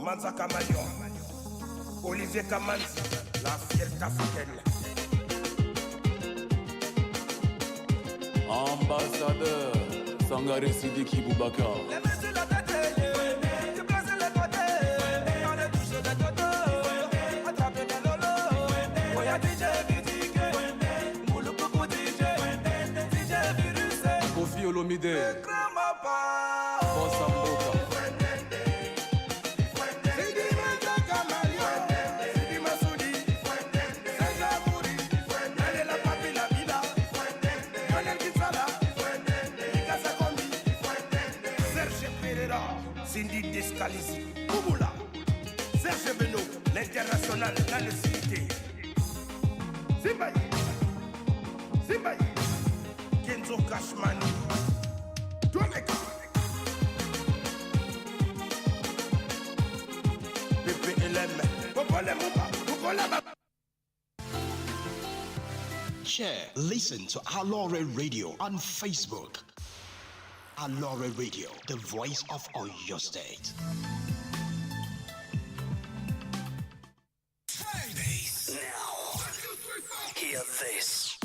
Manza Camagnon, Olivier Kamanzi, la fierté africaine. Ambassadeur Sangare Sidiki Boubacar. Les mains sur la tête, tu places les côtés, on est touché de toto, attraper des lolos, Oya DJ Bitique, Moulou Coucou DJ Virus, Kofi Olomide, le grand papa, Boss Amboka. Cindy Descalisi, Bouboula, Serge Beno, l'international, la nécessité. Simbaye, Simbaye, Kenzo Kashmani, Toneka, PPLM, Popole Mouba, Poukola. Share, listen to Aloore Radio on Facebook. Aloore Radio, the voice of Oyo State. Now, hear this.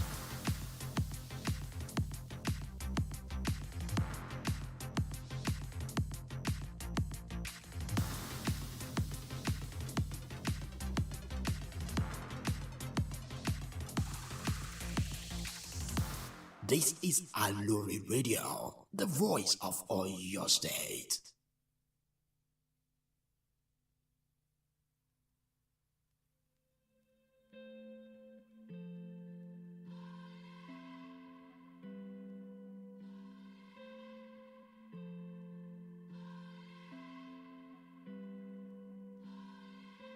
This is Aloore Radio, the voice of Oyo State.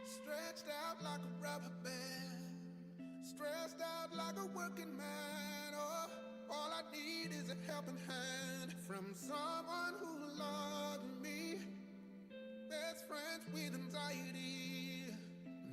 Stretched out like a rubber band, stressed out like a working man. Oh, all I need is a helping hand from someone who loves me. Best friends with anxiety,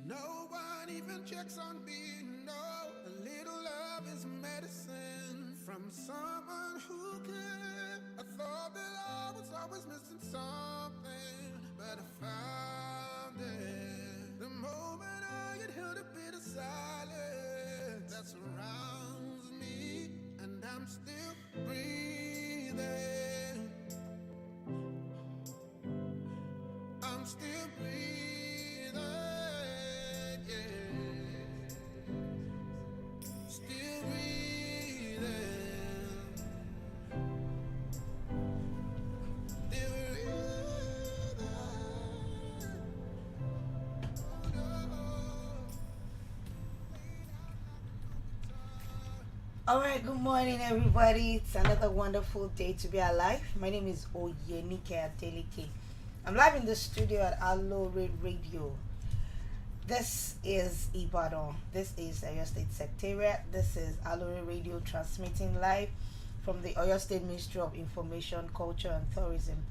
no one even checks on me. No, a little love is medicine from someone who cares. I thought that I was always missing something, but I found it. The moment I get held a bit of silence that surrounds me, and I'm still breathing. I'm still breathing, yeah. Still breathing. Still breathing. Oh, no. All right, good morning, everybody. It's another wonderful day to be alive. My name is Oyenike Adeleke. I'm live in the studio at Aloore Radio. This is Ibadan. This is Oyo State Secretariat. This is Aloore Radio transmitting live from the Oyo State Ministry of Information, Culture and Tourism.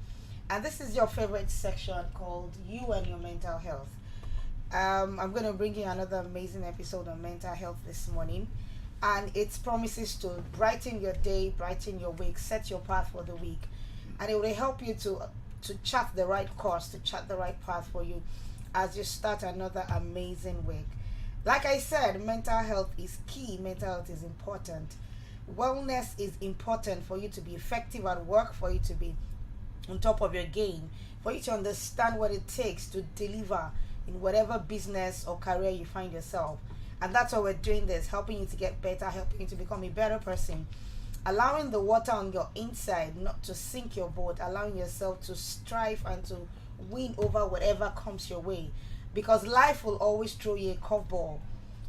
And this is your favorite section called You and Your Mental Health. I'm going to bring you another amazing episode on mental health this morning. And it promises to brighten your day, brighten your week, set your path for the week. And it will help you to chart the right course, to chart the right path for you as you start another amazing week. Like I said, mental health is key. Mental health is important. Wellness is important for you to be effective at work, for you to be on top of your game, for you to understand what it takes to deliver in whatever business or career you find yourself. And that's why we're doing this, helping you to get better, helping you to become a better person, allowing the water on your inside not to sink your boat, allowing yourself to strive and to win over whatever comes your way. Because life will always throw you a curveball.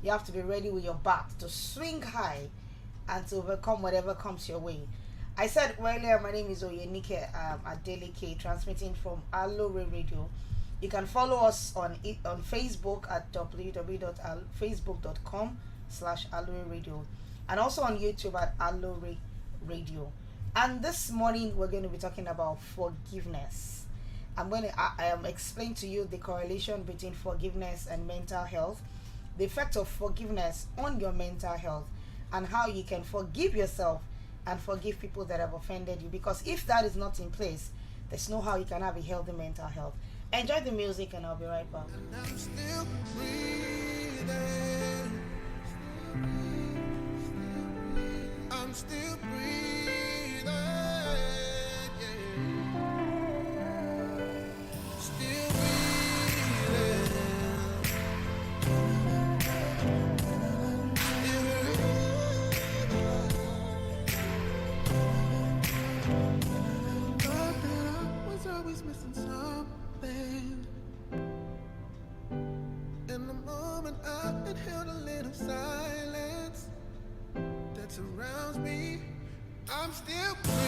You have to be ready with your bat to swing high and to overcome whatever comes your way. I said earlier, my name is Oyenike Adeleke, transmitting from Aloore Radio. You can follow us on Facebook at www.facebook.com/Aloore Radio, and also on YouTube at Aloore Radio. And this morning we're going to be talking about forgiveness. I'm going to explain to you the correlation between forgiveness and mental health, the effect of forgiveness on your mental health, and how you can forgive yourself and forgive people that have offended you. Because if that is not in place, there's no how you can have a healthy mental health. Enjoy the music, and I'll be right back. And I'm still breathing. I'm still breathing. Yeah. Still breathing. Thought that I was always missing something. In the moment I inhaled a little silence that surrounds me, I'm still breathing.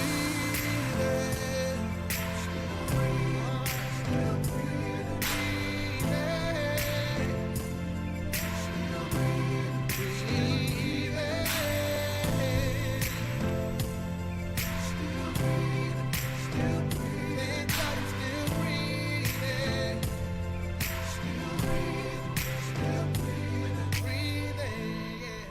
Still breathing. Still breathing. Still breathing. Breathing. Still breathing. Still breathing. Thank God I'm still breathing. Still breathing. Still breathing. Breathing.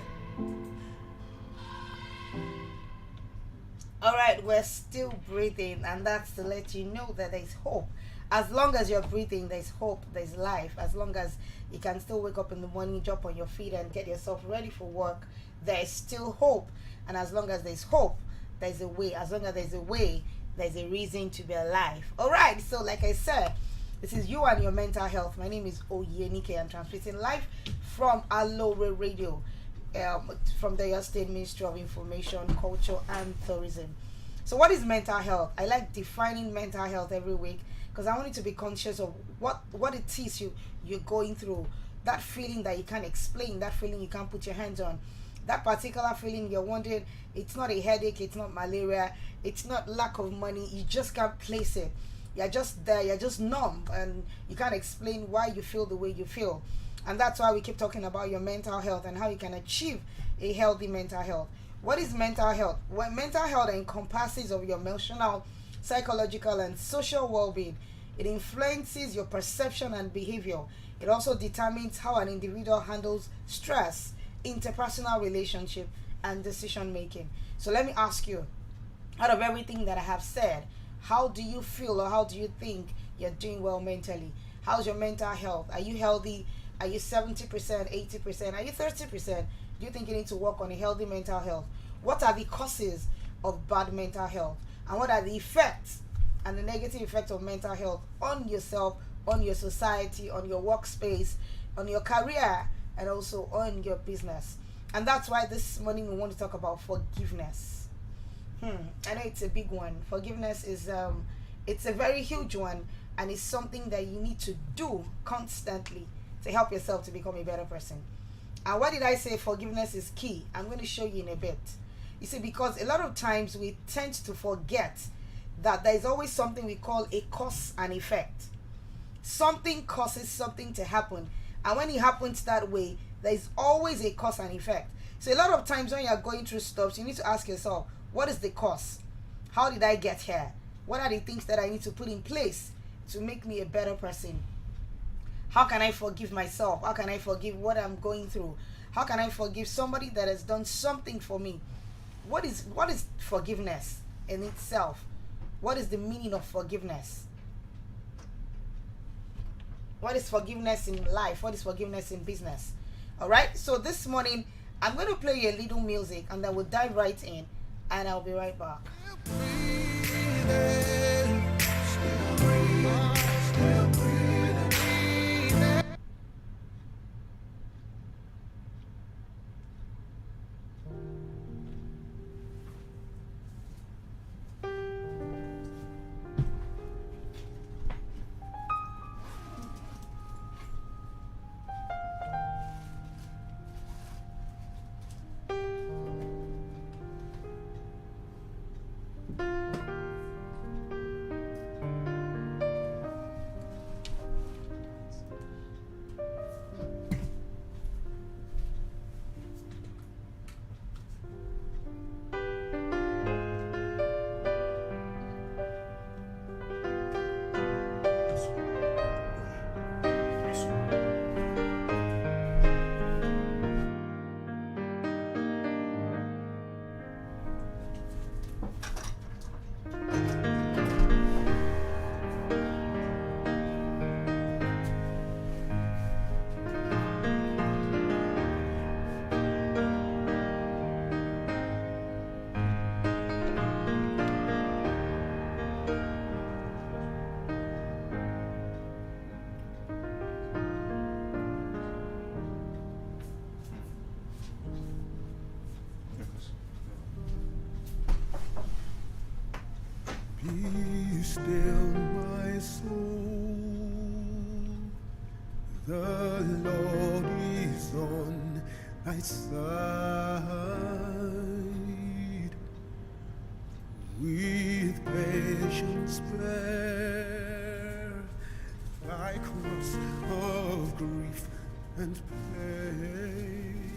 All right, we're still breathing, and that's to let you know that there's hope. As long as you're breathing, there's hope, there's life. As long as you can still wake up in the morning, jump on your feet, and get yourself ready for work, there's still hope. And as long as there's hope, there's a way. As long as there's a way, there's a reason to be alive. All right, so like I said, this is you and your mental health. My name is Oyenike. I'm transmitting live from Aloore Radio, from the State Ministry of Information, Culture, and Tourism. So, what is mental health? I like defining mental health every week because I want you to be conscious of what it is you're going through. That feeling that you can't explain, that feeling you can't put your hands on, that particular feeling you're wondering. It's not a headache, it's not malaria, it's not lack of money. You just can't place it. You're just there, you're just numb, and you can't explain why you feel the way you feel. And that's why we keep talking about your mental health and how you can achieve a healthy mental health. What is mental health? Well, mental health encompasses of your emotional, psychological, and social well-being. It influences your perception and behavior. It also determines how an individual handles stress, interpersonal relationship, and decision making. So let me ask you, out of everything that I have said, how do you feel, or how do you think you're doing well mentally? How's your mental health? Are you healthy? Are you 70%, 80%? Are you 30%? Do you think you need to work on a healthy mental health? What are the causes of bad mental health? And what are the effects and the negative effects of mental health on yourself, on your society, on your workspace, on your career, and also on your business? And that's why this morning we want to talk about forgiveness. I know it's a big one. Forgiveness is it's a very huge one, and it's something that you need to do constantly to help yourself to become a better person. And why did I say forgiveness is key? I'm going to show you in a bit. You see, because a lot of times we tend to forget that there is always something we call a cause and effect. Something causes something to happen, and when it happens that way, there is always a cause and effect. So a lot of times when you are going through stuff, you need to ask yourself, what is the cause? How did I get here? What are the things that I need to put in place to make me a better person? How can I forgive myself? How can I forgive what I'm going through? How can I forgive somebody that has done something for me? What is forgiveness in itself? What is the meaning of forgiveness? What is forgiveness in life? What is forgiveness in business? All right. So this morning, I'm going to play you a little music, and then we'll dive right in, and I'll be right back. The Lord is on thy side. With patience bear thy cross of grief and pain.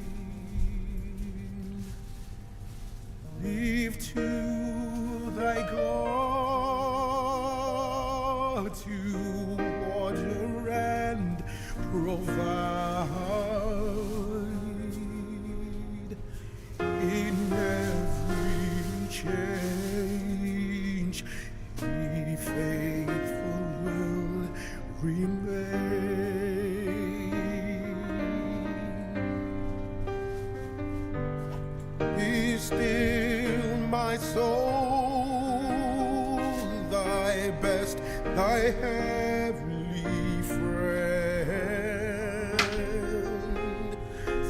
Leave to thy God to water and provide in every change. He faithful will remain. Be still, my soul, thy best, thy heavenly friend,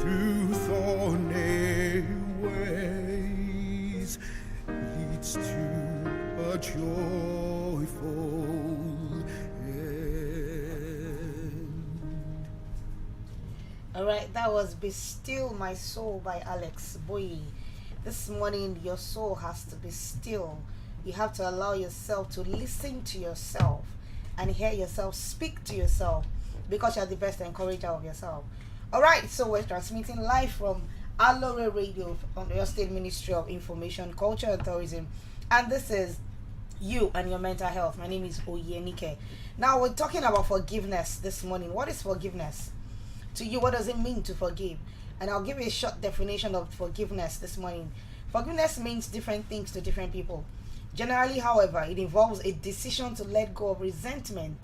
through thorny ways leads to a joyful end. All right, that was Be Still My Soul by Alex Boye. This morning, your soul has to be still. You have to allow yourself to listen to yourself and hear yourself speak to yourself, because you're the best encourager of yourself. All right, so we're transmitting live from Aloore Radio on the State Ministry of Information, Culture and Tourism. And this is You and Your Mental Health. My name is Oyenike. Now, we're talking about forgiveness this morning. What is forgiveness? To you, what does it mean to forgive? And I'll give you a short definition of forgiveness this morning. Forgiveness means different things to different people. Generally, however, it involves a decision to let go of resentment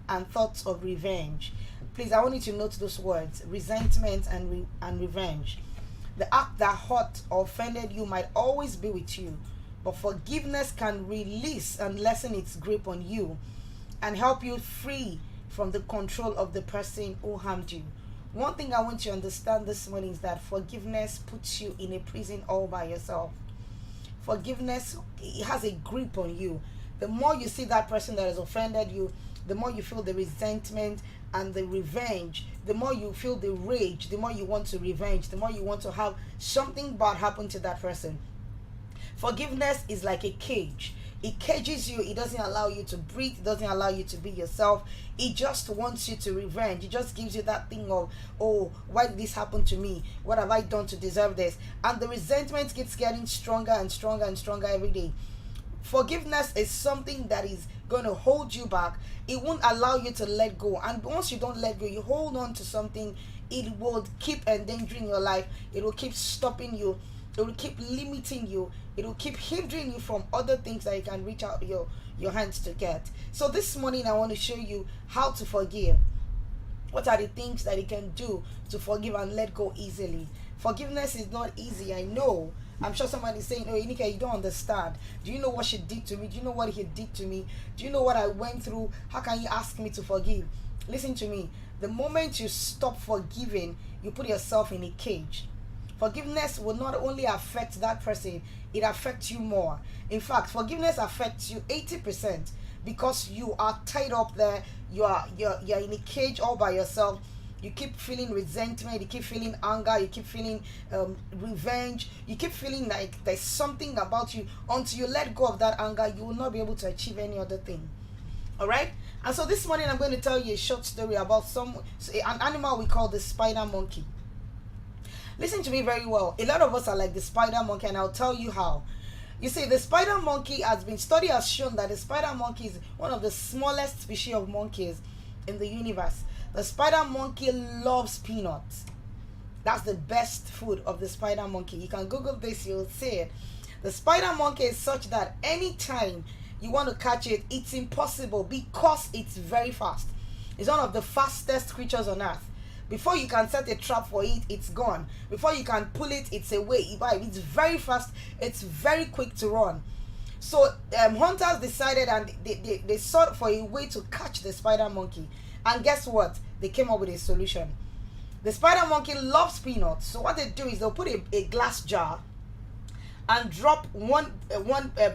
and thoughts of revenge. Please, I want you to note those words: resentment and revenge. The act that hurt or offended you might always be with you, but forgiveness can release and lessen its grip on you and help you free from the control of the person who harmed you. One thing I want you to understand this morning is that forgiveness puts you in a prison all by yourself. Forgiveness, it has a grip on you. The more you see that person that has offended you, the more you feel the resentment and the revenge, the more you feel the rage, the more you want to revenge, the more you want to have something bad happen to that person. Forgiveness is like a cage. It cages you. It doesn't allow you to breathe. It doesn't allow you to be yourself. It just wants you to revenge. It just gives you that thing of, oh, why did this happen to me? What have I done to deserve this? And the resentment keeps getting stronger and stronger and stronger every day. Forgiveness is something that is going to hold you back. It won't allow you to let go. And once you don't let go, you hold on to something, it will keep endangering your life. It will keep stopping you. It will keep limiting you. It will keep hindering you from other things that you can reach out your hands to get. So this morning I want to show you how to forgive. What are the things that you can do to forgive and let go easily? Forgiveness is not easy, I know. I'm sure somebody is saying, oh, Inika, you don't understand. Do you know what she did to me? Do you know what he did to me? Do you know what I went through? How can you ask me to forgive? Listen to me. The moment you stop forgiving, you put yourself in a cage. Forgiveness will not only affect that person, it affects you more. In fact, forgiveness affects you 80% because you are tied up there. You're in a cage all by yourself. You keep feeling resentment, you keep feeling anger, you keep feeling revenge, you keep feeling like there's something about you. Until you let go of that anger, you will not be able to achieve any other thing. Alright? And so this morning I'm going to tell you a short story about an animal we call the spider monkey. Listen to me very well. A lot of us are like the spider monkey, and I'll tell you how. You see, the spider monkey study has shown that the spider monkey is one of the smallest species of monkeys in the universe. The spider monkey loves peanuts. That's the best food of the spider monkey. You can Google this, you'll see it. The spider monkey is such that anytime you want to catch it, it's impossible because it's very fast. It's one of the fastest creatures on earth. Before you can set a trap for it, it's gone. Before you can pull it, it's away. It's very fast. It's very quick to run. So hunters decided, and they sought for a way to catch the spider monkey. And guess what? They came up with a solution. The spider monkey loves peanuts. So what they do is they'll put a glass jar and drop one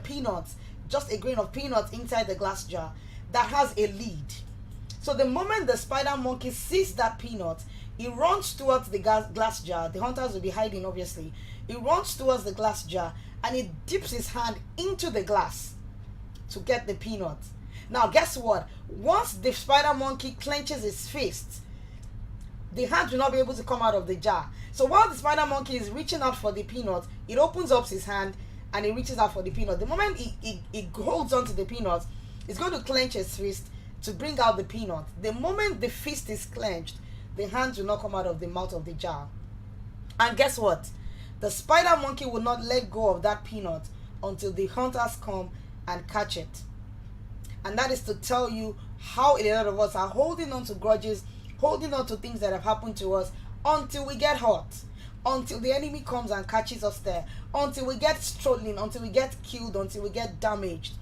peanut, just a grain of peanuts inside the glass jar that has a lid. So the moment the spider monkey sees that peanut, he runs towards the glass jar. The hunters will be hiding, obviously. He runs towards the glass jar and he dips his hand into the glass to get the peanut. Now, guess what? Once the spider monkey clenches his fist, the hand will not be able to come out of the jar. So while the spider monkey is reaching out for the peanut, it opens up his hand and he reaches out for the peanut. The moment he holds on to the peanut, he's going to clench his fist to bring out the peanut. The moment the fist is clenched, the hand will not come out of the mouth of the jar. And guess what? The spider monkey will not let go of that peanut until the hunters come and catch it. And that is to tell you how a lot of us are holding on to grudges, holding on to things that have happened to us until we get hurt, until the enemy comes and catches us there, until we get stolen, until we get killed, until we get damaged.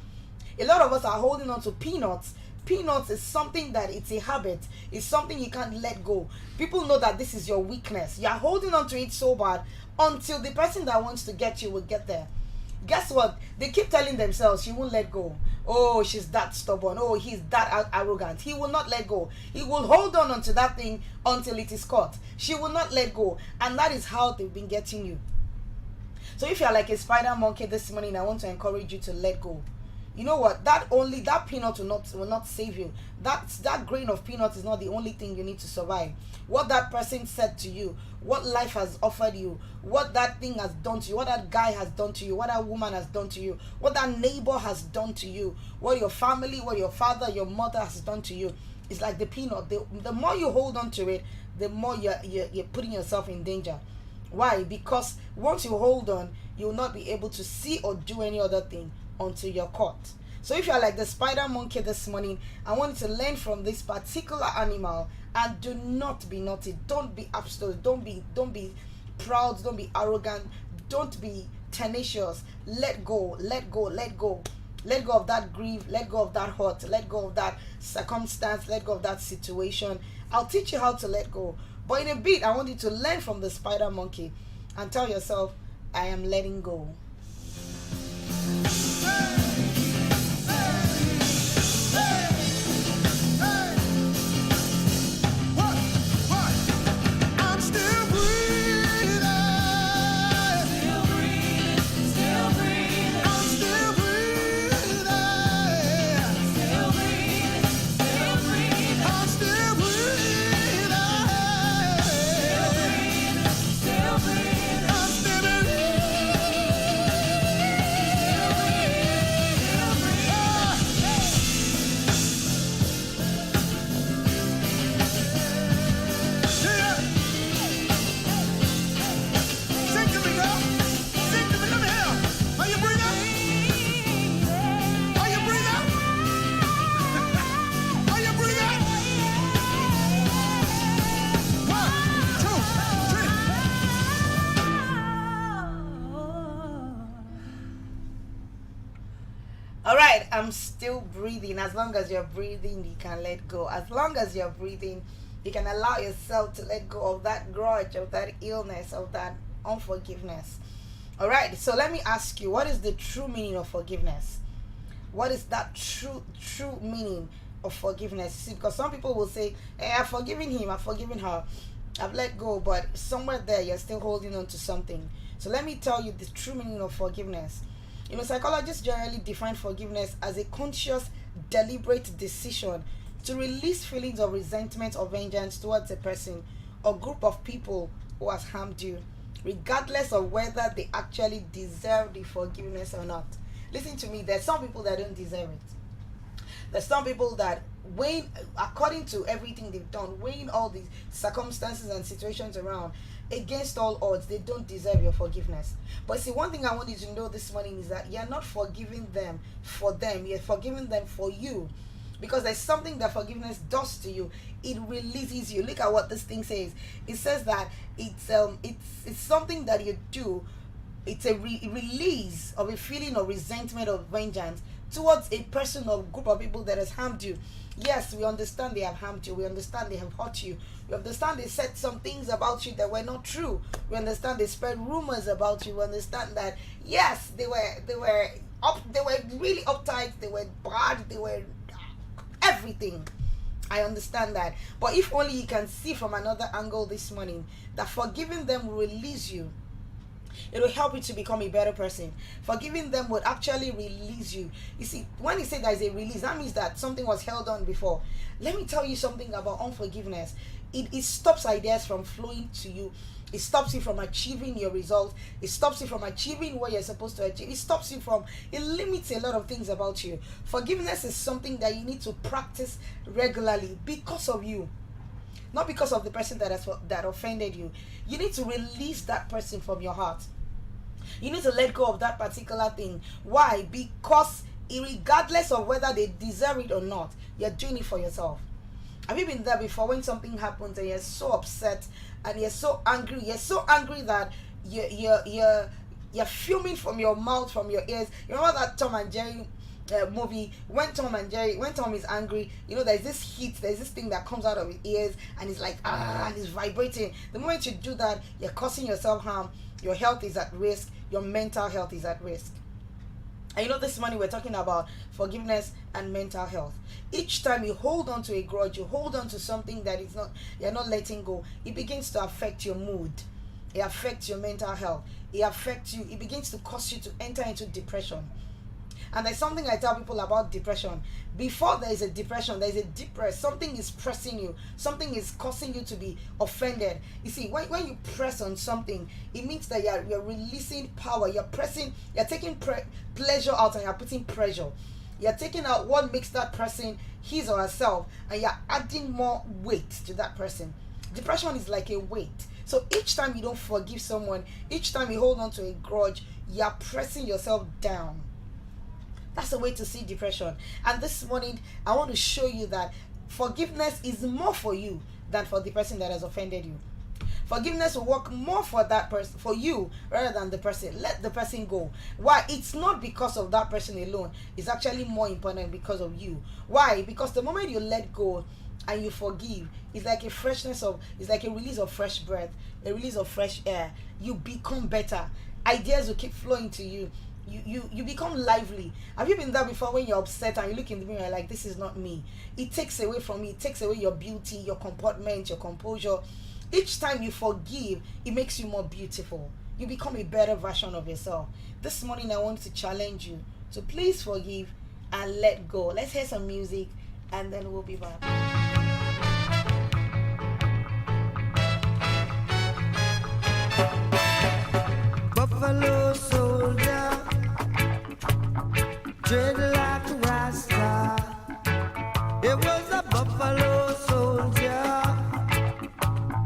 A lot of us are holding on to peanuts. Peanuts is something that it's a habit. It's something you can't let go. People know that this is your weakness. You're holding on to it so bad until the person that wants to get you will get there. Guess what? They keep telling themselves she won't let go. Oh, she's that stubborn. Oh, he's that arrogant. He will not let go. He will hold on to that thing until it is caught. She will not let go. And that is how they've been getting you. So if you're like a spider monkey this morning, I want to encourage you to let go. You know what? That peanut will not save you. That grain of peanut is not the only thing you need to survive. What that person said to you, what life has offered you, what that thing has done to you, what that guy has done to you, what that woman has done to you, what that neighbor has done to you, what your family, what your father, your mother has done to you. It's like the peanut. The more you hold on to it, the more you're putting yourself in danger. Why? Because once you hold on, you will not be able to see or do any other thing until you're caught. So if you're like the spider monkey this morning, I want you to learn from this particular animal and do not be naughty. Don't be absolute. Don't be proud. Don't be arrogant. Don't be tenacious. Let go. Let go. Let go. Let go of that grief. Let go of that hurt. Let go of that circumstance. Let go of that situation. I'll teach you how to let go. But in a bit, I want you to learn from the spider monkey and tell yourself, I am letting go. Alright, I'm still breathing. As long as you're breathing, you can let go. As long as you're breathing, you can allow yourself to let go of that grudge, of that illness, of that unforgiveness. Alright, so let me ask you, what is the true meaning of forgiveness? What is that true meaning of forgiveness? See, because some people will say, hey, I've forgiven him, I've forgiven her, I've let go, but somewhere there you're still holding on to something. So let me tell you the true meaning of forgiveness. You know, psychologists generally define forgiveness as a conscious, deliberate decision to release feelings of resentment or vengeance towards a person or group of people who has harmed you, regardless of whether they actually deserve the forgiveness or not. Listen to me, there's some people that don't deserve it. There's some people that, weighing, according to everything they've done, weighing all these circumstances and situations around, against all odds, they don't deserve your forgiveness. But see, one thing I want you to know this morning is that you're not forgiving them for them, you're forgiving them for you. Because there's something that forgiveness does to you. It releases you. Look at what this thing says. It says that it's something that you do. It's a release of a feeling of resentment or vengeance towards a person or group of people that has harmed you. Yes, we understand they have harmed you. We understand they have hurt you. We understand they said some things about you that were not true. We understand they spread rumors about you. We understand that yes, they were really uptight. They were bad. They were everything. I understand that. But if only you can see from another angle this morning that forgiving them will release you. It will help you to become a better person. Forgiving them would actually release you. You see, when you say there's a release, that means that something was held on before. Let me tell you something about unforgiveness. It stops ideas from flowing to you. It stops you from achieving your results. It stops you from achieving what you're supposed to achieve. It limits a lot of things about you. Forgiveness is something that you need to practice regularly because of you. Not because of the person that offended you. You need to release that person from your heart. You need to let go of that particular thing. Why? Because regardless of whether they deserve it or not, you're doing it for yourself. Have you been there before when something happens and you're so upset and you're so angry? You're so angry that you're fuming from your mouth, from your ears. You remember that Tom and Jerry movie when Tom is angry, there's this heat, there's this thing that comes out of his ears and he's like and he's vibrating. The moment you do that, you're causing yourself harm. Your health is at risk. Your mental health is at risk. And this morning we're talking about forgiveness and mental health. Each time you hold on to a grudge, you hold on to something that you're not letting go, it begins to affect your mood. It affects your mental health. It begins to cause you to enter into depression. And there's something I tell people about depression. Before there is a depression, there is a depress. Something is pressing you. Something is causing you to be offended. You see, when you press on something, it means that you're releasing power. You're taking pleasure out and you're putting pressure. You're taking out what makes that person his or herself and you're adding more weight to that person. Depression is like a weight. So each time you don't forgive someone, each time you hold on to a grudge, you're pressing yourself down. That's the way to see depression. And this morning, I want to show you that forgiveness is more for you than for the person that has offended you. Forgiveness will work more for that person, for you, rather than the person. Let the person go. Why? It's not because of that person alone. It's actually more important because of you. Why? Because the moment you let go and you forgive, it's like it's like a release of fresh breath, a release of fresh air. You become better. Ideas will keep flowing to you. You become lively. Have you been there before when you're upset and you look in the mirror and you're like, this is not me? It takes away from me. It takes away your beauty, your comportment, your composure. Each time you forgive, it makes you more beautiful. You become a better version of yourself. This morning I want to challenge you to please forgive and let go. Let's hear some music and then we'll be back. Buffalo soldier, dread like a rasta. It was a buffalo soldier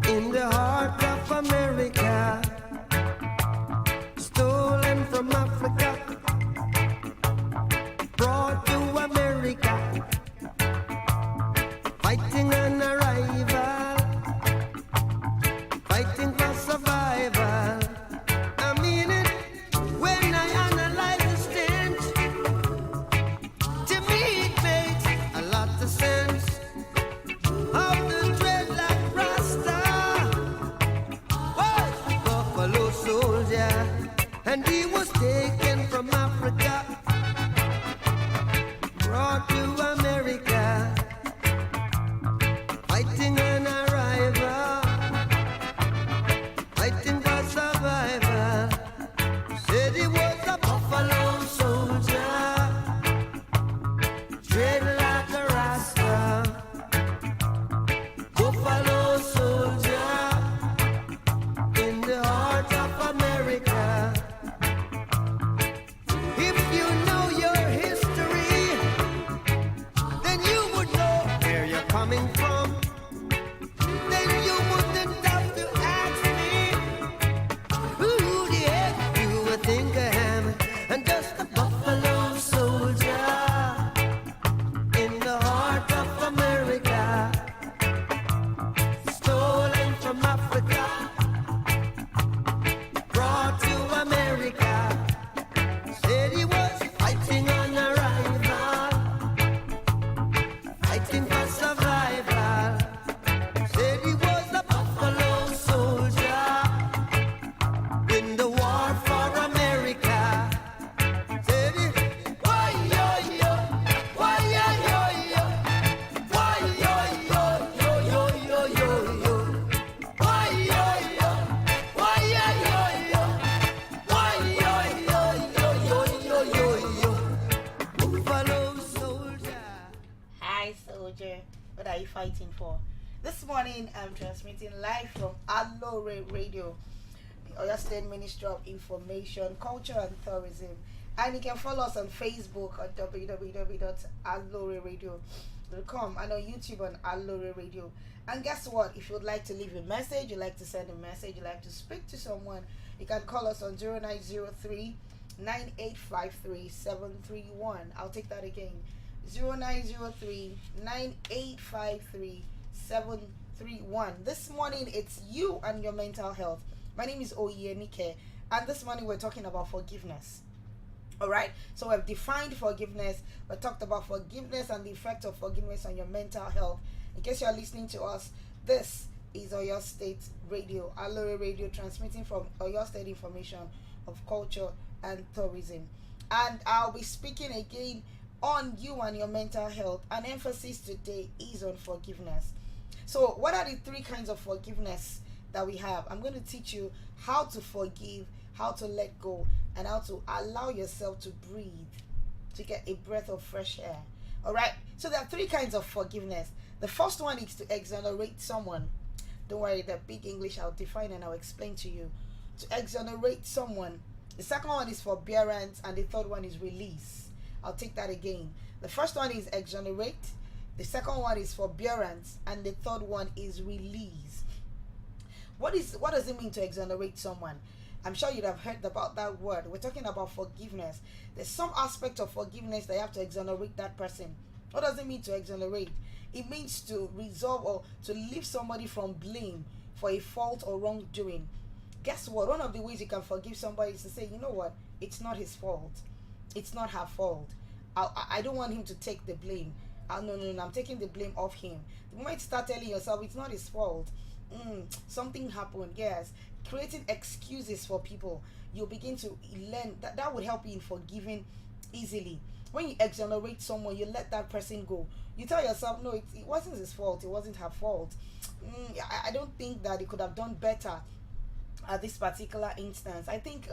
in the heart of America, stolen from Africa, brought to America. for. This morning, I'm transmitting live from Aloore Radio, the Oyo State Ministry of Information, Culture and Tourism. And you can follow us on Facebook at www.aloreradio.com and on YouTube on Aloore Radio. And guess what? If you would like to leave a message, you'd like to send a message, you'd like to speak to someone, you can call us on 0903 9853 731. I'll take that again. 0903 9853 731. This morning it's you and your mental health. My name is Oyenike, and this morning we're talking about forgiveness. Alright, so we've defined forgiveness, we talked about forgiveness and the effect of forgiveness on your mental health. In case you're listening to us, this is Oyo State Radio, Aloore Radio, transmitting from Oyo State Information of Culture and Tourism. And I'll be speaking again on you and your mental health. An emphasis today is on forgiveness. So what are the three kinds of forgiveness that we have? I'm going to teach you how to forgive, how to let go, and how to allow yourself to breathe, to get a breath of fresh air. Alright, so there are three kinds of forgiveness. The first one is to exonerate someone. Don't worry, the big English I'll define and I'll explain to you. To exonerate someone. The second one is forbearance, and the third one is release. I'll take that again. The first one is exonerate, the second one is forbearance, and the third one is release. What does it mean to exonerate someone? I'm sure you'd have heard about that word. We're talking about forgiveness. There's some aspect of forgiveness that you have to exonerate that person. What does it mean to exonerate? It means to resolve or to leave somebody from blame for a fault or wrongdoing. Guess what? One of the ways you can forgive somebody is to say, you know what? It's not his fault. It's not her fault. I don't want him to take the blame. No, I'm taking the blame off him. The moment you start telling yourself it's not his fault, something happened, yes, creating excuses for people, you'll begin to learn that would help you in forgiving easily. When you exonerate someone, you let that person go. You tell yourself, no, it wasn't his fault, it wasn't her fault. I don't think that he could have done better at this particular instance. I think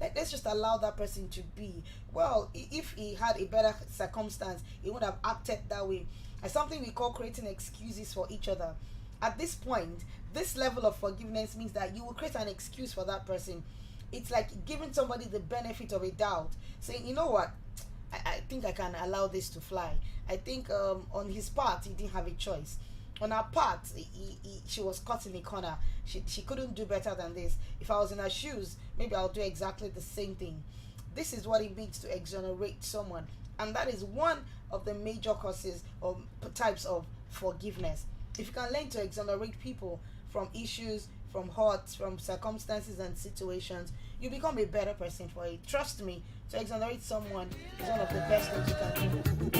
let's just allow that person to be. Well, if he had a better circumstance, he would have acted that way. It's something we call creating excuses for each other. At this point, this level of forgiveness means that you will create an excuse for that person. It's like giving somebody the benefit of a doubt, saying, you know what, I think I can allow this to fly. I think on his part, he didn't have a choice. On her part, she was caught in a corner. She couldn't do better than this. If I was in her shoes, maybe I'll do exactly the same thing. This is what it means to exonerate someone. And that is one of the major causes or types of forgiveness. If you can learn to exonerate people from issues, from hurts, from circumstances and situations, you become a better person for it. Trust me, to exonerate someone is one of the best things you can do.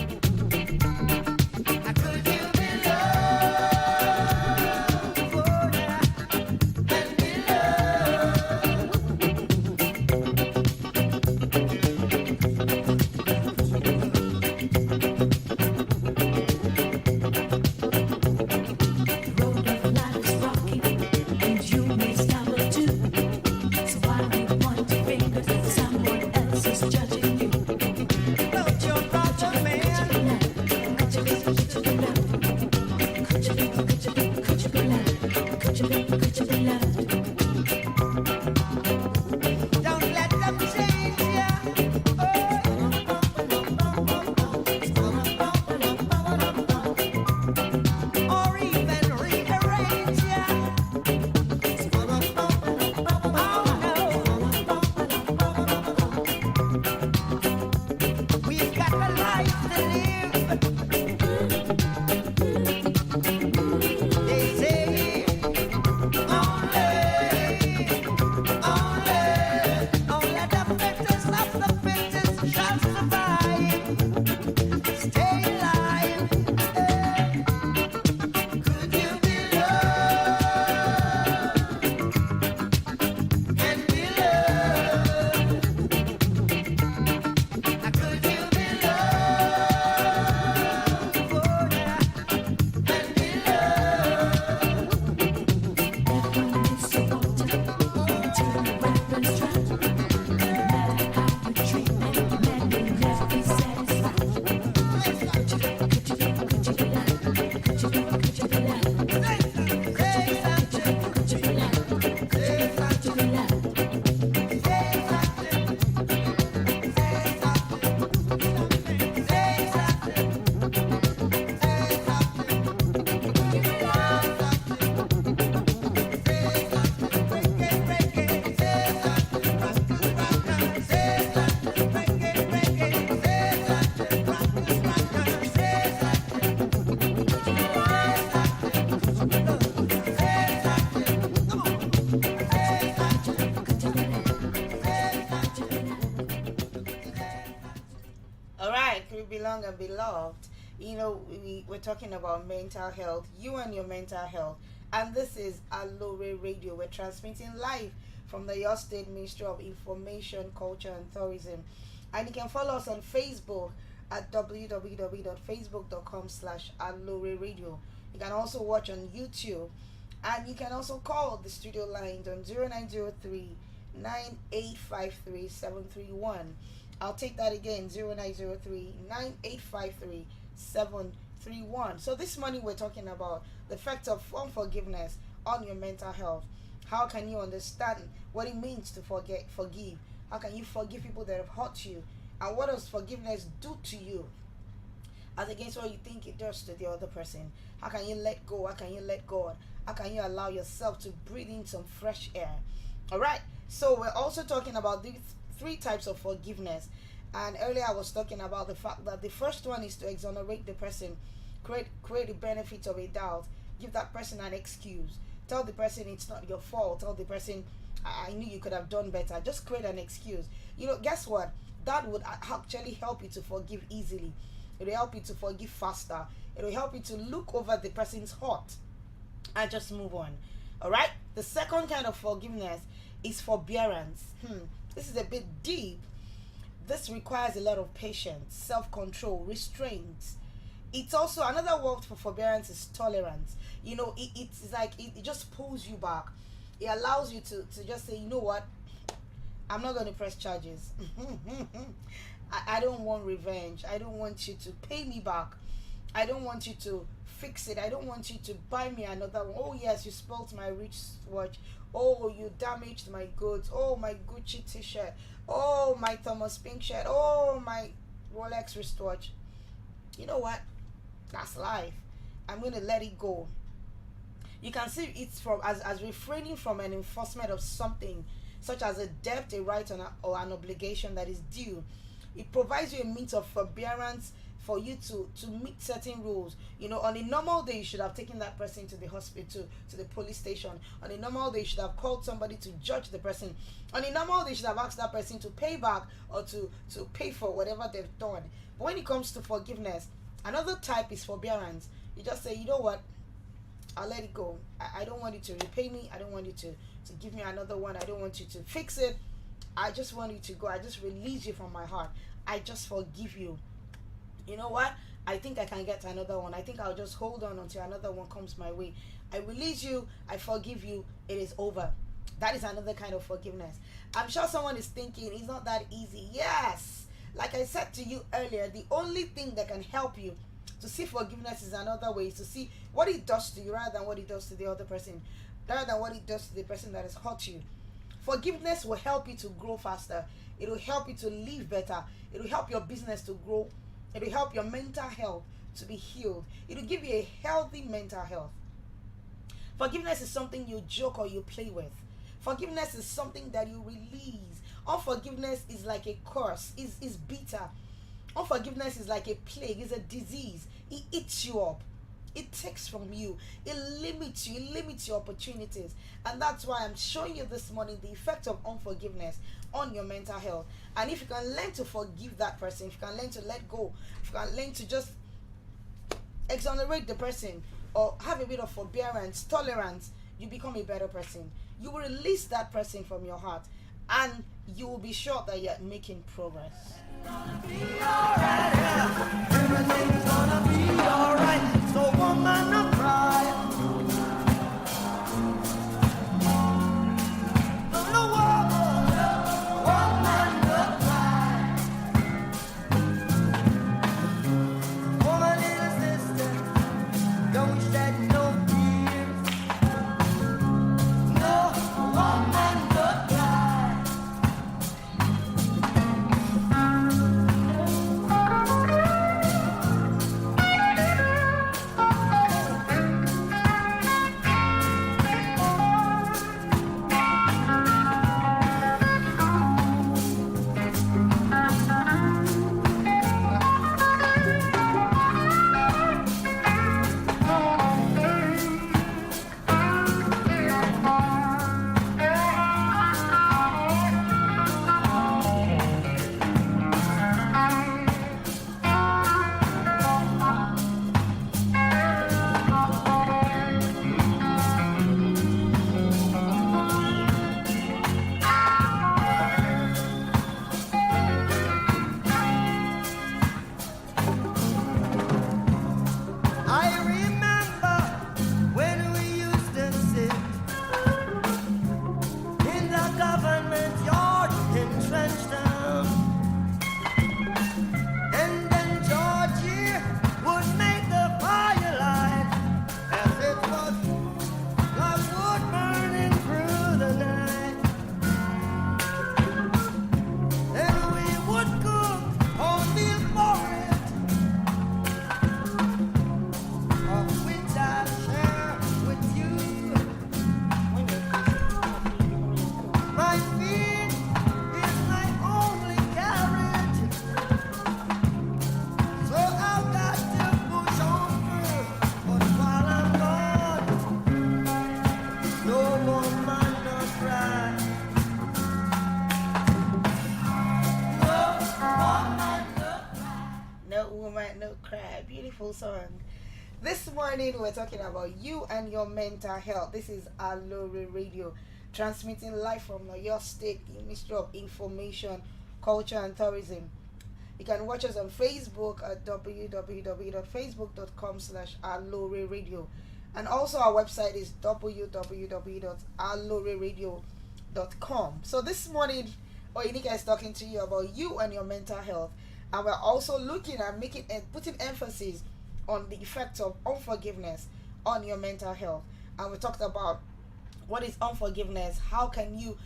I could you be loved? They say only young and beloved. We're talking about mental health, you and your mental health. And this is Aloore Radio. We're transmitting live from the Your State Ministry of Information, Culture and Tourism. And you can follow us on Facebook at www.facebook.com/Aloore Radio. You can also watch on YouTube. And you can also call the studio lines on 0903 9853 731. I'll take that again, 0903 9853 731. So this morning we're talking about the effect of unforgiveness on your mental health. How can you understand what it means to forgive? How can you forgive people that have hurt you? And what does forgiveness do to you as against what you think it does to the other person? How can you let go? How can you let God? How can you allow yourself to breathe in some fresh air? All right. So we're also talking about these three types of forgiveness. And earlier I was talking about the fact that the first one is to exonerate the person, create the benefit of a doubt, give that person an excuse, tell the person it's not your fault, tell the person I knew you could have done better. Just create an excuse. Guess what? That would actually help you to forgive easily. It will help you to forgive faster. It will help you to look over the person's heart and just move on. All right. The second kind of forgiveness is forbearance. This is a bit deep. This requires a lot of patience, self-control, restraint. It's also another word for forbearance is tolerance. It's like it just pulls you back. It allows you to just say, you know what, I'm not going to press charges. I don't want revenge. I don't want you to pay me back. I don't want you to fix it. I don't want you to buy me another one. Oh yes, you spoilt my rich watch. Oh, you damaged my goods. Oh, my Gucci t-shirt. Oh, my Thomas Pink shirt. Oh, my Rolex wristwatch. You know what? That's life. I'm going to let it go. You can see it's from as refraining from an enforcement of something, such as a debt, a right, or an obligation that is due. It provides you a means of forbearance for you to meet certain rules. On a normal day, you should have taken that person to the hospital, to the police station. On a normal day, you should have called somebody to judge the person. On a normal day, you should have asked that person to pay back or to pay for whatever they've done. But when it comes to forgiveness, another type is forbearance. You just say, you know what, I'll let it go. I don't want you to repay me. I don't want you to give me another one. I don't want you to fix it. I just want you to go. I just release you from my heart. I just forgive you. You know what? I think I can get another one. I think I'll just hold on until another one comes my way. I release you. I forgive you. It is over. That is another kind of forgiveness. I'm sure someone is thinking it's not that easy. Yes. Like I said to you earlier, the only thing that can help you to see forgiveness is another way, is to see what it does to you rather than what it does to the other person, rather than what it does to the person that has hurt you. Forgiveness will help you to grow faster. It will help you to live better. It will help your business to grow. It will help your mental health to be healed. It will give you a healthy mental health. Forgiveness is something you joke or you play with. Forgiveness is something that you release. Unforgiveness is like a curse. Is bitter. Unforgiveness is like a plague. It's a disease. It eats you up. It takes from you. It limits you. It limits your opportunities. And that's why I'm showing you this morning the effect of unforgiveness on your mental health. And if you can learn to forgive that person, if you can learn to let go, if you can learn to just exonerate the person or have a bit of forbearance, tolerance, you become a better person. You will release that person from your heart and you will be sure that you're making progress. Everything's gonna be alright. So woman, don't cry. No, woman, don't cry. Oh, my little sister, don't shed no tears. No, woman, don't cry. song. This morning we're talking about you and your mental health. This is Aloore Radio, transmitting live from your state, Ministry of Information, Culture and Tourism. You can watch us on Facebook at www.facebook.com/Aloore Radio. And also our website is www.aloreradio.com. So this morning, Oyenika is talking to you about you and your mental health. And we're also looking at putting emphasis on the effects of unforgiveness on your mental health. And we talked about what is unforgiveness, how can you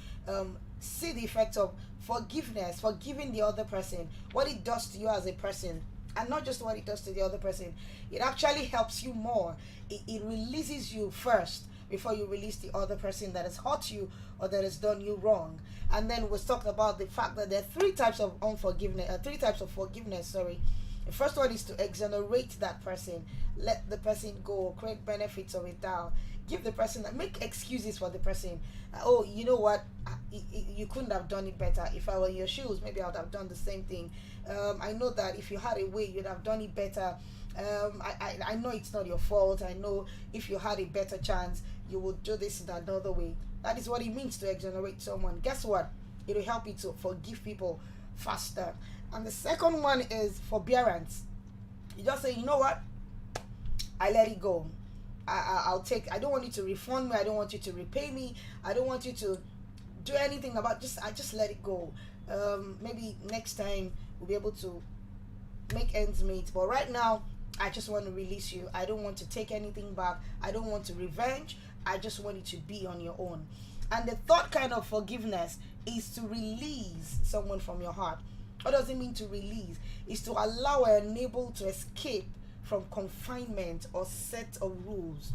see the effects of forgiveness, forgiving the other person, what it does to you as a person, and not just what it does to the other person. It actually helps you more. It releases you first before you release the other person that has hurt you or that has done you wrong. And then we talked about the fact that there are three types of forgiveness. Sorry. The first one is to exonerate that person, let the person go, create benefits of it down, give the person, make excuses for the person. Oh, you know what? You couldn't have done it better. If I were in your shoes, maybe I would have done the same thing. I know that if you had a way, you'd have done it better. I know it's not your fault. I know if you had a better chance, you would do this in another way. That is what it means to exonerate someone. Guess what? It will help you to forgive people faster. And the second one is forbearance. You just say, you know what? I let it go. I don't want you to refund me. I don't want you to repay me. I don't want you to do anything about I just let it go. Maybe next time we'll be able to make ends meet. But right now, I just want to release you. I don't want to take anything back. I don't want to revenge. I just want you to be on your own. And the third kind of forgiveness is to release someone from your heart. What does it mean to release? It's to allow or enable to escape from confinement or set of rules.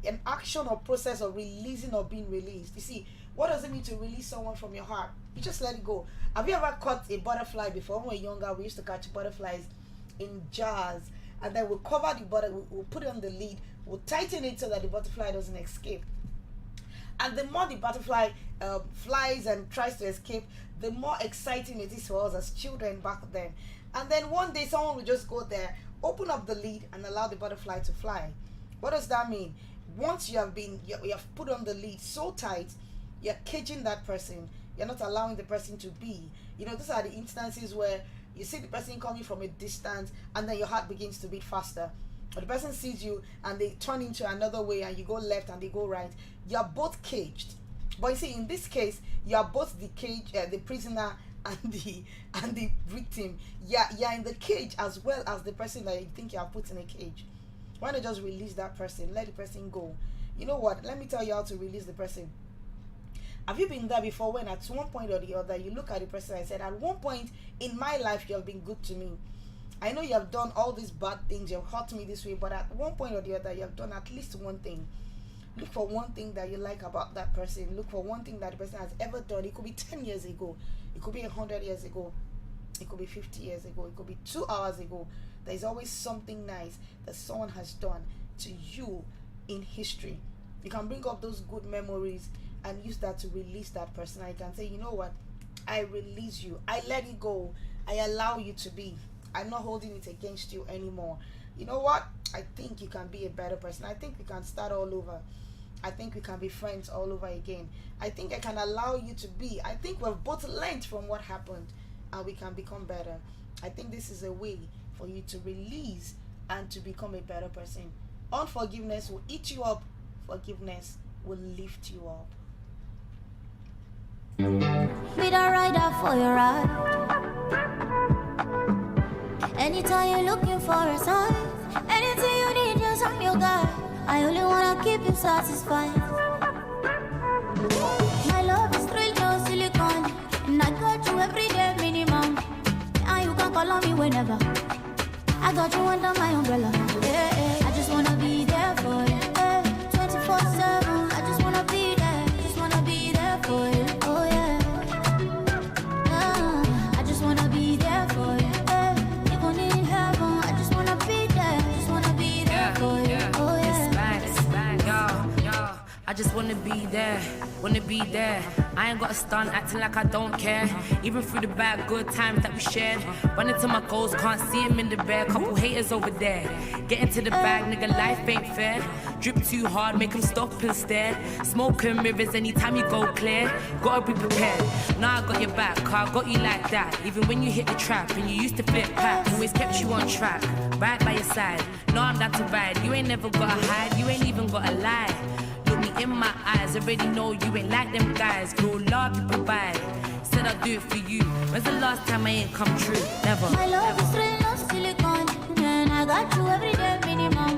An action or process of releasing or being released. You see, what does it mean to release someone from your heart? You just let it go. Have you ever caught a butterfly before? When we were younger, we used to catch butterflies in jars, and then we'll cover the butterfly, we'll put it on the lid, we'll tighten it so that the butterfly doesn't escape. And the more the butterfly flies and tries to escape, the more exciting it is for us as children back then. And then one day someone will just go there, open up the lid and allow the butterfly to fly. What does that mean? Once you have put on the lid so tight, you're caging that person. You're not allowing the person to be. These are the instances where you see the person coming from a distance and then your heart begins to beat faster. Or the person sees you and they turn into another way and you go left and they go right. You're both caged. But you see, in this case, you are both the prisoner and the victim. You're in the cage as well as the person that you think you have put in a cage. Why not just release that person? Let the person go. You know what? Let me tell you how to release the person. Have you been there before when at one point or the other you look at the person and said, at one point in my life you have been good to me. I know you have done all these bad things, you have hurt me this way, but at one point or the other you have done at least one thing. Look for one thing that you like about that person. Look for one thing that the person has ever done. It could be 10 years ago. It could be 100 years ago. It could be 50 years ago. It could be 2 hours ago. There's always something nice that someone has done to you in history. You can bring up those good memories and use that to release that person. I can say, you know what? I release you. I let it go. I allow you to be. I'm not holding it against you anymore. You know what? I think you can be a better person. I think we can start all over. I think we can be friends all over again. I think I can allow you to be. I think we've both learned from what happened and we can become better. I think this is a way for you to release and to become a better person. Unforgiveness will eat you up. Forgiveness will lift you up. Be the rider for your ride. Anytime you're looking for a sign, anything you need, just I'm your guy. I only wanna keep you satisfied. My love is real, no silicone, and I got you every day minimum. And you can call on me whenever. I got you under my umbrella. Yeah, yeah. I just wanna be there for you. 24/7. I just wanna be there. Just wanna be there for you. Oh yeah. I just wanna be there for you. Even in heaven, I just wanna be there. Just wanna be there for you. Oh yeah. It's bad. Yo. I just wanna be there, wanna be there. I ain't got a stunt, acting like I don't care. Even through the bad, good times that we shared. Running to my goals, can't see him in the bed. Couple haters over there. Get into the bag, nigga, life ain't fair. Drip too hard, make him stop and stare. Smoking mirrors anytime you go clear. Gotta be prepared. Now I got your back, car got you like that. Even when you hit the trap and you used to flip packs. Always kept you on track, right by your side. No, I'm down to ride. You ain't never gotta hide, you ain't even gotta lie. Look me in my eyes, already know you ain't like them guys. Girl, love you provide. Said I'll do it for you. When's the last time I ain't come true? Never. My love is real, no silicone. And I got you every day minimum.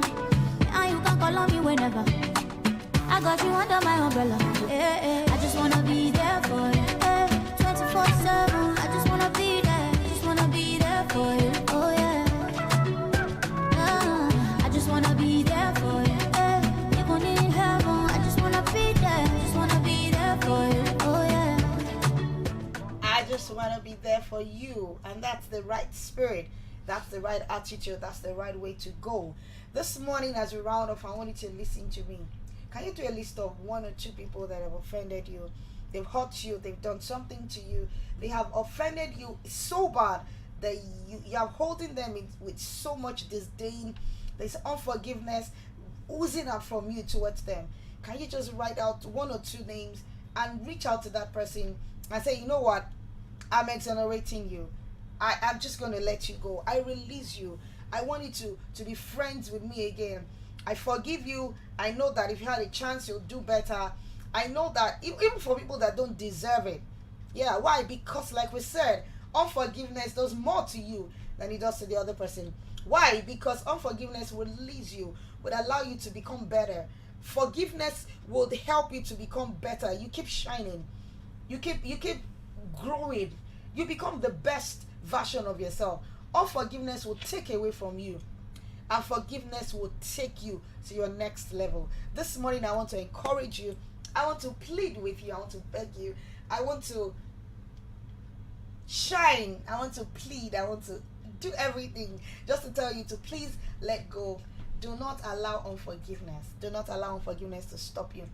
And you can call on me whenever. I got you under my umbrella. I just wanna be there for you. 24/7. I just wanna be there. Just wanna be there for you. Oh yeah. I just wanna be there for you. Even in heaven, I just wanna be there. Just wanna be there for you. Oh yeah. I just want to be there for you. And that's the right spirit. That's the right attitude. That's the right way to go. This morning, as we round off, I want you to listen to me. Can you do a list of 1 or 2 people that have offended you? They've hurt you. They've done something to you. They have offended you so bad that you are holding them with so much disdain. There's unforgiveness oozing out from you towards them. Can you just write out 1 or 2 names and reach out to that person and say, you know what? I'm exonerating you. I'm just going to let you go. I release you. I want you to be friends with me again. I forgive you. I know that if you had a chance, you'll do better. I know that even for people that don't deserve it. Yeah, why? Because like we said, unforgiveness does more to you than it does to the other person. Why? Because unforgiveness will lead you, would allow you to become better. Forgiveness will help you to become better. You keep shining. You keep growing. You become the best version of yourself. Unforgiveness will take away from you, and forgiveness will take you to your next level. This morning, I want to encourage you. I want to plead with you. I want to beg you. I want to shine. I want to plead. I want to do everything just to tell you to please let go. Do not allow unforgiveness. Do not allow unforgiveness to stop you.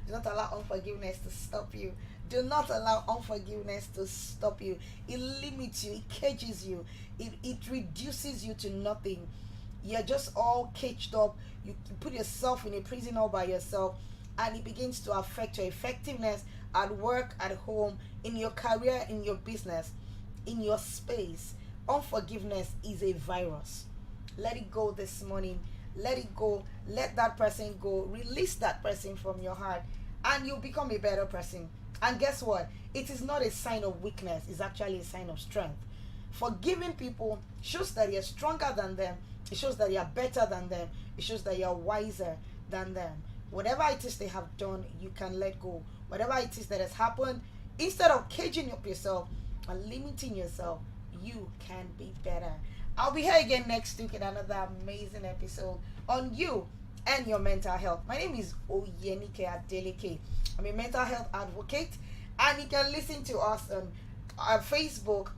Do not allow unforgiveness to stop you. Do not allow unforgiveness to stop you. It limits you. It cages you. It reduces you to nothing. You're just all caged up. You put yourself in a prison all by yourself, and it begins to affect your effectiveness at work, at home, in your career, in your business, in your space. Unforgiveness is a virus. Let it go this morning. Let it go. Let that person go. Release that person from your heart, and you'll become a better person. And guess what? It is not a sign of weakness. It's actually a sign of strength. Forgiving people shows that you're stronger than them. It shows that you're better than them. It shows that you're wiser than them. Whatever it is they have done, you can let go. Whatever it is that has happened, instead of caging up yourself and limiting yourself, you can be better. I'll be here again next week in another amazing episode on you and your mental health. My name is Oyenike Adeleke. I'm a mental health advocate, and you can listen to us on our Facebook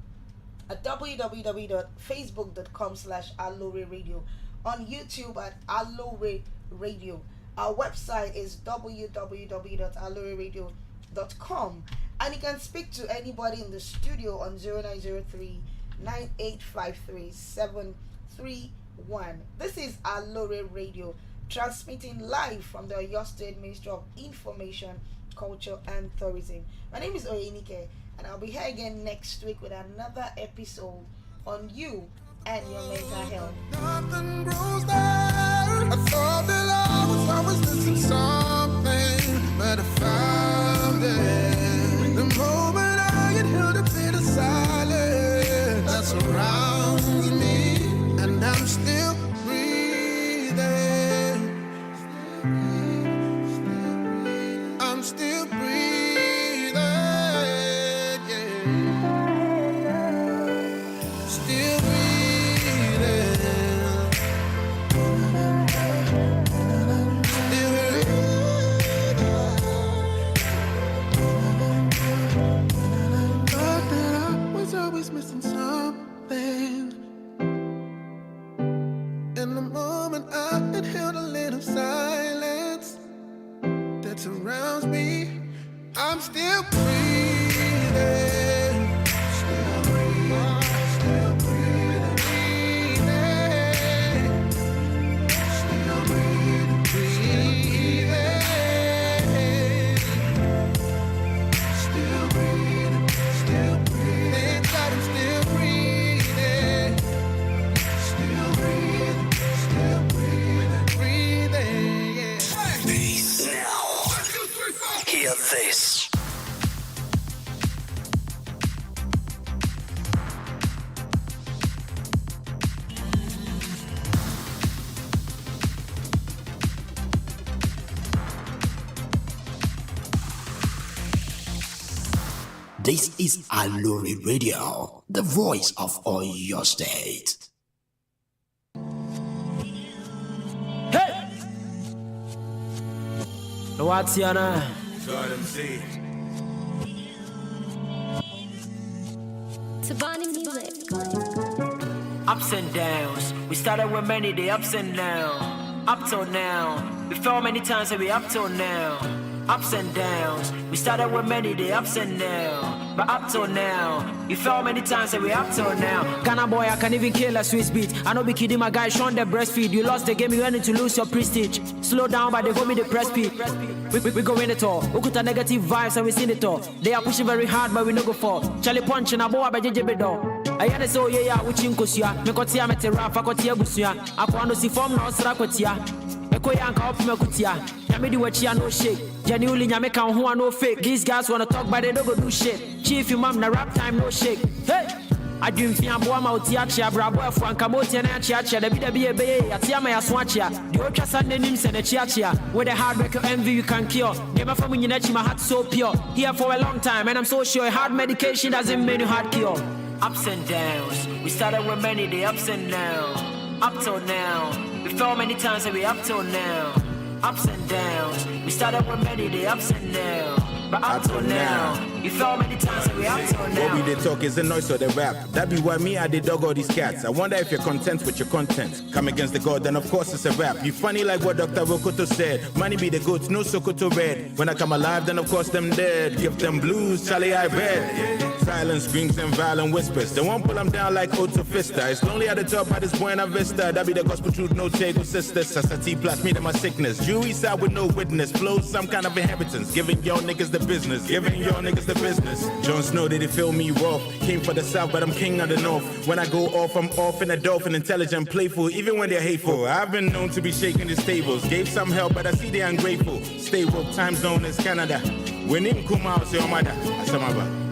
at www.facebook.com/Aloore Radio, on YouTube at Aloore Radio. Our website is www.aloreradio.com, and you can speak to anybody in the studio on 0903-9853-731. This is Aloore Radio, transmitting live from the Oyo State Ministry of Information, Culture and Tourism. My name is Oyenike, and I'll be here again next week with another episode on you and your mental health. Nothing grows there. I thought that I was always missing something, but I found it. The moment I inhaled a bit of silence that surrounds me, and I'm still breathing. I'm still breathing, yeah. Still breathing. Still breathing. surrounds me. I'm still breathing. Still breathing. Still breathing. Still breathing. Still breathing. Still breathing. Thank God I'm still breathing. Still breathing. Still breathing. Breathing. Yeah. Peace. Now, hear this. This is Aloore Radio, the voice of Oyo State. Hey! What's your name? Tabani music. Ups and downs. We started with many the ups and downs. Up till now. We fell many times and we up till now. Ups and downs. We started with many the ups and downs. But up till now, you fell many times and we up till now. Ghana boy, I can even kill a Swiss beat. I know be kidding my guy, Sean the breastfeed. You lost the game, you went to lose your prestige. Slow down, but they hold me the press beat. We go in it all. We put a negative vibes and we seen it all. They are pushing very hard, but we no go for. Charlie punch and a boy by JJ Bedo. I had a so yeah, which in Kosia. Mekotia metera, Fakotia Busia. I want to see form no Srakotia. Ekoyanka up Mekotia. Yamidi Wachia no shake. Genuinely Yameka who are no fake. These guys wanna talk, but they don't go do shit. Chief, your mom, na rap time, no shake. Hey! I dream for Yamboa, Tiacha, Bravo, Frankamoti, and Chiacha, the BWA, Atiama, Swatcha, the Ocha Sunday names and the Chiacha, where the hard work envy you can cure. Never from when my heart so pure. Here for a long time, and I'm so sure hard medication doesn't mean you hard cure. Ups and downs, we started with many, the ups and downs. Up till now, we fell many times and we up till now. Ups and downs, we started with many, the ups and downs. But up till now, you fell many times and we up till now. What we they talk is the noise of the rap. That be why me I did dog all these cats. I wonder if you're content with your content. Come against the god, then of course it's a rap. You funny like what Dr. Rokoto said. Money be the goods, no Sokoto red. When I come alive, then of course them dead. Give them blues, Charlie I bet. Silence screams and violent whispers. They won't pull them down like Otto Fista. It's lonely at the top by this Buena Vista. That be the gospel truth, no Tego sisters. Sasati plus me to my sickness. Jury side with no witness. Flows some kind of inheritance. Giving y'all niggas the business. Giving y'all niggas the business. Jon Snow, did it feel me rough? Came for the south, but I'm king of the north. When I go off, I'm off in a dolphin. Intelligent, playful, even when they're hateful. I've been known to be shaking these tables. Gave some help, but I see they're ungrateful. Stay woke, time zone is Canada. When in Kumau, say, oh, mother.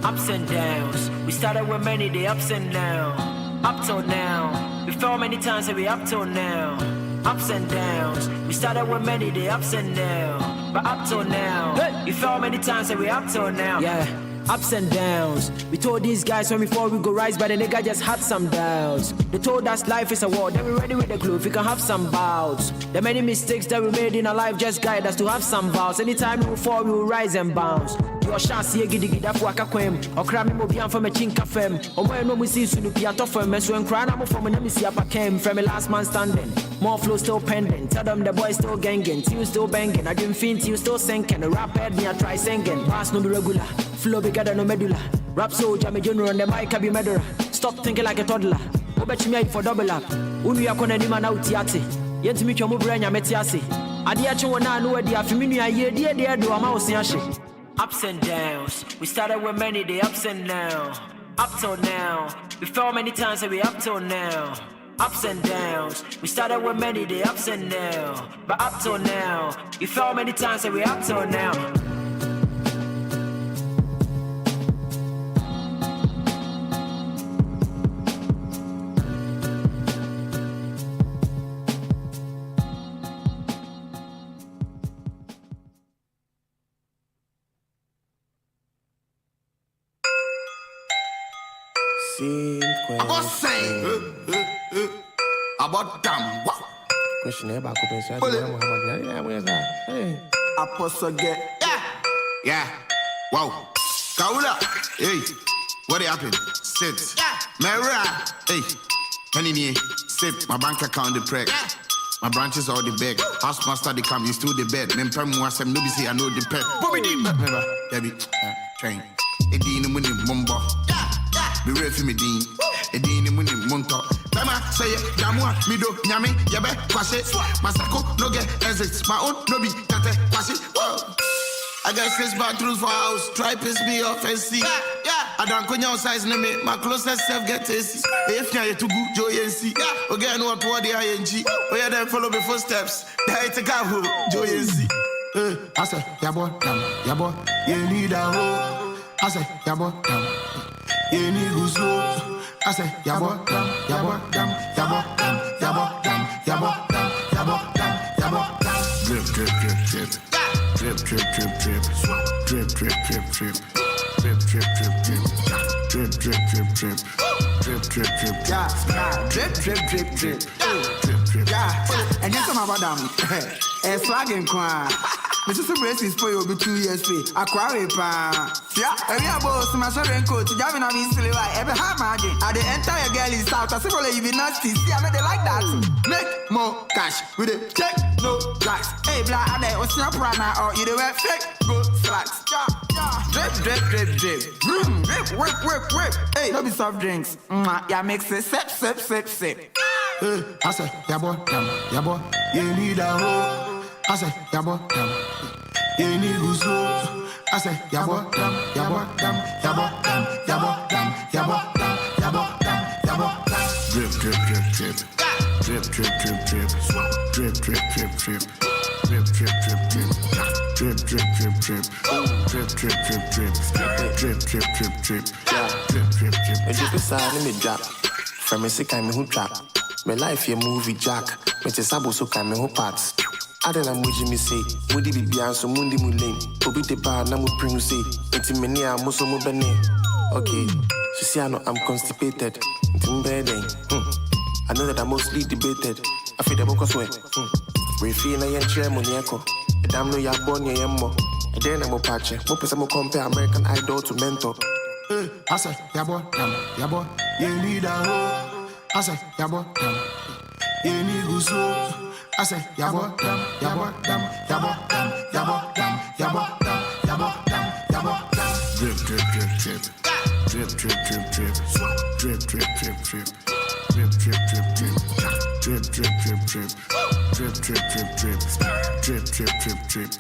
Ups and downs. We started with many, the ups and downs. Up till now. We fell many times and we up till now. Ups and downs. We started with many, the ups and downs. But up till now. Hey. You fell many times and we up till now. Yeah. Ups and downs. We told these guys when before we go rise, but the nigga just had some doubts. They told us life is a war, then we ready with the glue if we can have some bouts. The many mistakes that we made in our life just guide us to have some vows. Anytime we will fall, we will rise and bounce. Your chance here, giddy for a kakwem, or cramming mobian from a chinka fem, or when no we see Sunupi Atofem, and so and crying up from an embassy up came from a last man standing. More flow still pending. Tell them the boys still ganging, you still banging. I didn't think you still sinking. The rap head me, I try singing. Pass no be regular, flow bigger than no medulla. Rap soldier, me general on the mic, I be murderer. Stop thinking like a toddler. Go bet me for double up. Unu ya kona ni man out yati. Yent me chomu branya metiasi. Adi acho wana no adi afiminu ya ye die do ama osiashi. Ups and downs. We started with many, the ups and downs. Up till now. We fell many times and we up till now. Ups and downs. We started with many, the ups and downs. But up till now. You fell many times and we up till now. About saying about damn what? Question about Muhammad. Hey. Apostle get yeah. Wow. Kaula. Hey. What happened? Sit. Mera. Hey. Penny me. Sit. My bank account the prick. My branches all the bag. House master they come, you still the bed. Men pem mo asem no be say I know the pet. Bobby deep, remember? Debbie, train. Edin in the mumbo. Be ready for me, Dean. Edin in the monto. Tama say it, Jamua, Mido, Nyame, Yabe, Kwase, Masako, no get exits. My own no be Tate, Kwase. I got 6 bathrooms for house. Try piss me off and see. I don't go your size limit. My closest self get tasty. If you're to go, Joy and see. Again, what the ING. Oh, yeah, then follow my footsteps. They take a hoe, Joy and see. I say, Yabo, Yabo, you need a hoe. I say, Yabo, you need who's low. I say, Yabo, Yabo, Yabo, Yabo, Yabo, Yabo, Yabo, drip, drip, drip, drip. Drip, drip, drip, drip, drip, drip, drip, drip, drip, drip, drip, drip, drip, drip, drip, drip, drip, drip, drip, yeah, drip, drip, drip, drip, drip, drip, yeah. And you come about them, a swagging qua. Mrs. Braces for you 2 years pay. A quarry pa. Yeah, every boss, my showing coat, Javin of East Levi, every high margin. And the entire girl is out. I say, well, you be nasty. See, I know they like that. Make more cash with it. Check, no blacks. Hey, black, and they was not prana or you do wear fake, go slacks. Drip, drip, drip, drip. Drip, whip, whip, whip. Hey, no be soft drinks. Yeah, mix it, sip, sip, sip, sip. I say, yeah, boy, you need a hoe. I say, yabo, you need who's low. I say, yabo, yabo, yabo, yabo, yabo, yabo, yabo. Drip, drip, drip, drip. Drip, drip, drip, drip. Drip, drip, drip, drip. Drip, drip, drip, drip. Drip, drip, drip, drip. Drip, drip, drip, drip. Drip, drip, drip, drip. Drip, drip, drip. Me drip inside, let me drop. From me sick, I'm who trap. Me life, your movie jack. Me just abo so come me who parts. I don't know what you say. Would it be beyond so mundi mulane? Obi de bar, na mu pring say. Inti many are muso mu bene. Okay, she say I know I'm constipated. Inti mbede. I know that I'm mostly debated. I feel the book as well. We feel na yen chair moniako. A damn no ya born ya yemmo. A then I'm a patch. Mo pesa mo compare American Idol to mentor. I say, yabo, you need a hoe. I say, yabo, you need who's low. I say, yabo, yabo, yabo, yabo, yabo, yabo, yabo. Drip, drip, drip, drip. Drip, drip, drip, drip. Drip, drip, drip, drip. Drip, drip, drip, drip. Drip, drip, drip, drip. Drip, drip, drip, drip. Drip, drip, drip, drip. Drip, drip, drip.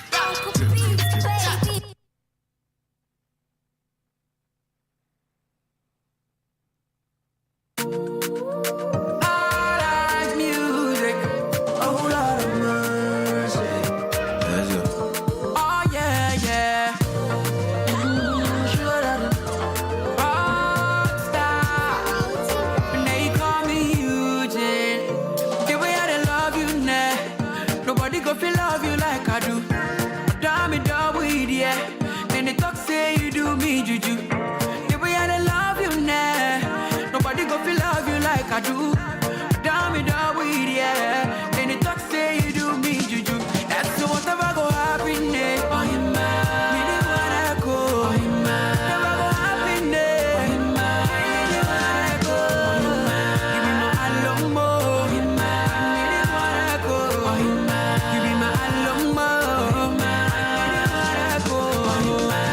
I do. Damn it, that weed, yeah. And it talk say you do me juju. That's so whatever go happen, eh. Oh, you man. Me the one I go. Oh, you man. Never go happen, eh. Oh, you man. Me the one I go. Oh, you man. Give me my alumbo. Oh, you man. Me the one I go. Oh, you man. Give me my alumbo. Oh, you man. Me the one I go. Oh, you man.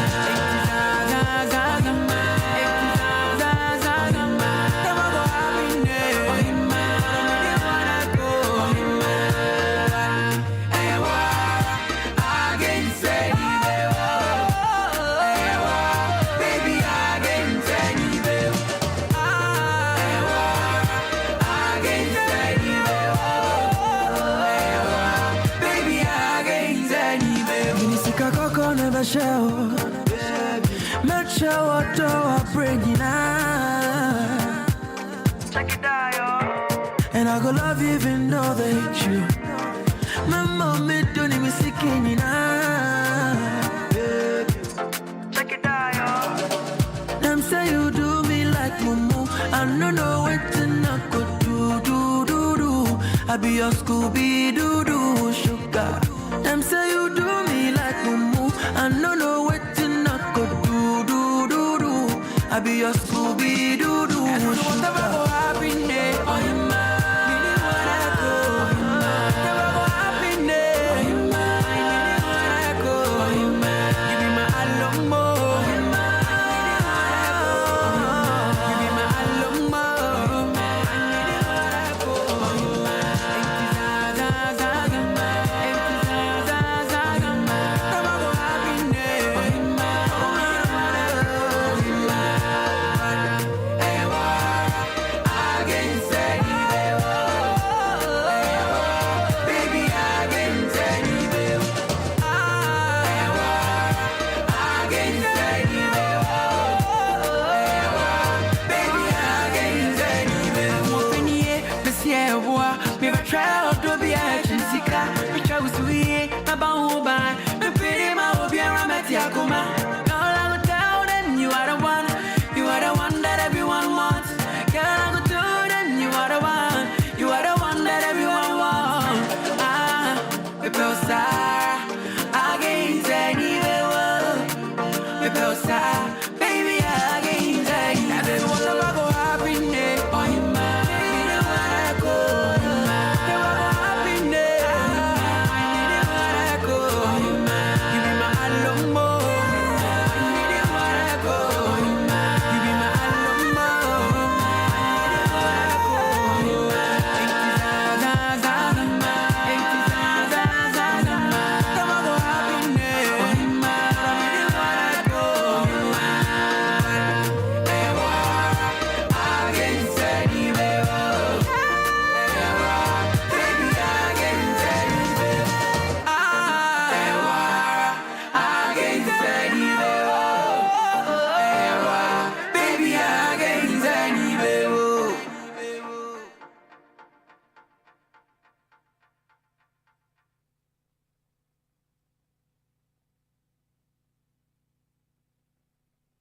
Make sure what do I bring you now. Check it out, yo. And I go love you even though they hate you. My mommy don't even see you now. Check it out, yo. Them say you do me like mumu. I don't know what to not go do. I be your Scooby-Doo sugar. Them say you do me like mumu. I don't know what to not go do. I be your Scooby-Doo sugar. Whatever go happen, eh?